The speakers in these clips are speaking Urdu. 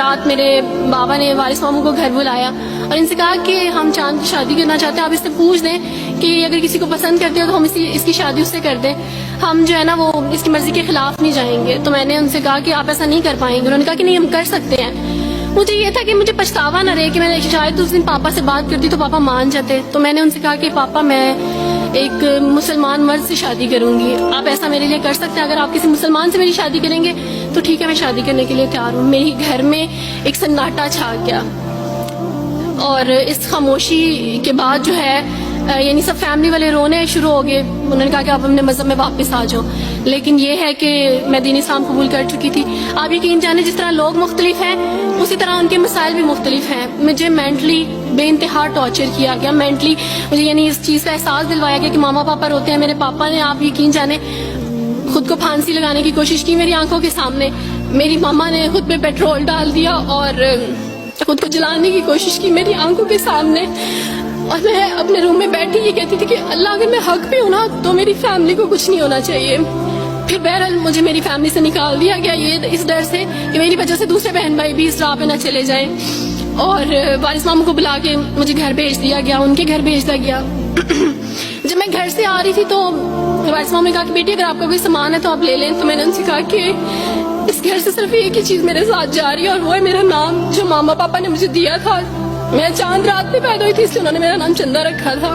رات میرے بابا نے وارث ماموں کو گھر بلایا اور ان سے کہا کہ ہم چاند کی شادی کرنا چاہتے ہیں, آپ اس سے پوچھ دیں کہ اگر کسی کو پسند کرتے ہو تو ہم اس کی شادی اس سے کر دیں, ہم جو ہے نا وہ اس کی مرضی کے خلاف نہیں جائیں گے. تو میں نے ان سے کہا کہ آپ ایسا نہیں کر پائیں گے. انہوں نے کہا کہ نہیں ہم کر سکتے ہیں. مجھے یہ تھا کہ مجھے پچھتاوا نہ رہے کہ میں نے شاید اس دن پاپا سے بات کرتی تو پاپا مان جاتے. تو میں نے ان سے کہا کہ پاپا میں ایک مسلمان مرد سے شادی کروں گی, آپ ایسا میرے لیے کر سکتے ہیں؟ اگر آپ کسی مسلمان سے میری شادی کریں گے تو ٹھیک ہے, میں شادی کرنے کے لیے تیار ہوں. میری گھر میں ایک سناٹا چھا گیا اور اس خاموشی کے بعد جو ہے یعنی سب فیملی والے رونے شروع ہو گئے. انہوں نے کہا کہ آپ اپنے مذہب میں واپس آ جاؤ. لیکن یہ ہے کہ میں دین اسلام قبول کر چکی تھی. آپ یقین جانیں جس طرح لوگ مختلف ہیں اسی طرح ان کے مسائل بھی مختلف ہیں. مجھے مینٹلی بے انتہا ٹارچر کیا گیا. مینٹلی مجھے یعنی اس چیز کا احساس دلوایا گیا کہ ماما پاپا روتے ہیں. میرے پاپا نے آپ یقین جانیں خود کو پھانسی لگانے کی کوشش کی میری آنکھوں کے سامنے. میری ماما نے خود پہ پیٹرول ڈال دیا اور خود کو جلانے کی کوشش کی میری آنکھوں کے سامنے. اور میں اپنے روم میں بیٹھی یہ کہتی تھی کہ اللہ اگر میں حق پہ ہوں نا تو میری فیملی کو کچھ نہیں ہونا چاہیے. پھر بہرحال مجھے میری فیملی سے نکال دیا گیا یہ اس ڈر سے کہ میری وجہ سے دوسرے بہن بھائی بھی اس راہ پہ نہ چلے جائیں. اور وارث ماموں کو بلا کے مجھے گھر بھیج دیا گیا, ان کے گھر بھیج دیا گیا. جب میں گھر سے آ رہی تھی تو وارث ماموں نے کہا کہ بیٹی اگر آپ کا کوئی سامان ہے تو آپ لے لیں. تو میں نے ان سے کہا کہ اس گھر سے صرف ایک ہی چیز میرے ساتھ جا رہی ہے اور وہ ہے میرا نام جو ماما پاپا نے مجھے دیا تھا. میں چاند رات میں پیدا ہوئی تھی اس لیے انہوں نے میرا نام چندہ رکھا تھا.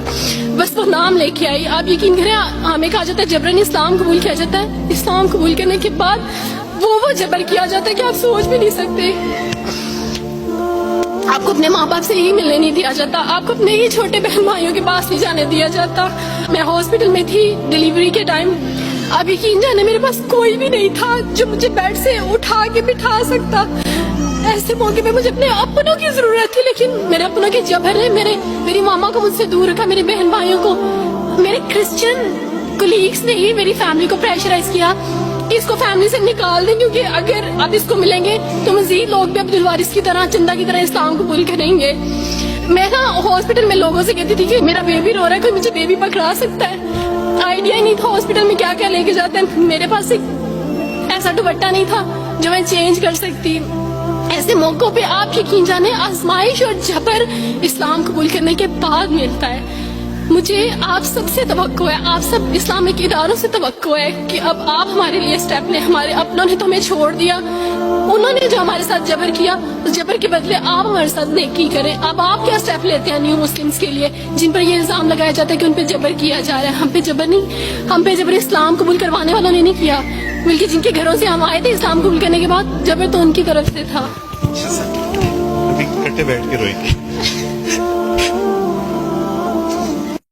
بس وہ نام لے کے آئی. آپ یقین کریں ہمیں کہا جاتا ہے جبرن اسلام قبول کیا جاتا ہے. اسلام قبول کرنے کے بعد وہ جبر کیا جاتا ہے کہ آپ سوچ بھی نہیں سکتے. آپ کو اپنے ماں باپ سے ہی ملنے نہیں دیا جاتا, آپ کو اپنے ہی چھوٹے بہن بھائیوں کے پاس نہیں جانے دیا جاتا. میں ہاسپٹل میں تھی ڈیلیوری کے ٹائم. آپ یقین جانے میرے پاس کوئی بھی نہیں تھا جو مجھے بیڈ سے اٹھا کے بٹھا سکتا. ایسے موقع پہ مجھے اپنے اپنوں کی ضرورت تھی, لیکن میرے اپنوں کے جبر نے میری ماما کو مجھ سے دور رکھا. میرے بہن بھائیوں کو, میرے کرسچن کولیگس نے ہی میری فیملی کو پریشرائز کیا کہ اس کو فیملی سے نکال دیں, کیونکہ اگر آپ اس کو ملیں گے تو مزید لوگ بھی عبدالوارث کی طرح چندہ کی طرح اسلام قبول کریں گے. میں نا ہاسپٹل میں لوگوں سے کہتی تھی کہ میرا بیبی رو رہا ہے, کوئی مجھے بیبی پکڑا سکتا ہے. آئیڈیا ہی نہیں تھا ہاسپٹل میں کیا کیا لے کے جاتے ہیں. میرے پاس ایک ایسا دوپٹہ نہیں تھا جو میں چینج کر سکتی. ایسے موقعوں پہ آپ یقین جانے آزمائش اور جبر اسلام قبول کرنے کے بعد ملتا ہے. مجھے آپ سب سے توقع ہے, آپ سب اسلامک اداروں سے توقع ہے کہ اب آپ ہمارے لیے اسٹیپ لیں. ہمارے اپنوں نے تو ہمیں چھوڑ دیا, انہوں نے جو ہمارے ساتھ جبر کیا اس جبر کے بدلے آپ ہمارے ساتھ نیکی کریں. اب آپ کیا اسٹیپ لیتے ہیں نیو مسلمس کے لیے جن پر یہ الزام لگایا جاتا ہے کہ ان پہ جبر کیا جا رہا ہے؟ ہم پہ جبر نہیں, ہم پہ جبر اسلام قبول کروانے والوں نے نہیں کیا, بلکہ جن کے گھروں سے ہم آئے تھے اسلام قبول کرنے کے بعد جبر تو ان کی طرف سے تھا. ابھی کٹے بیٹھ کے روئی تھی.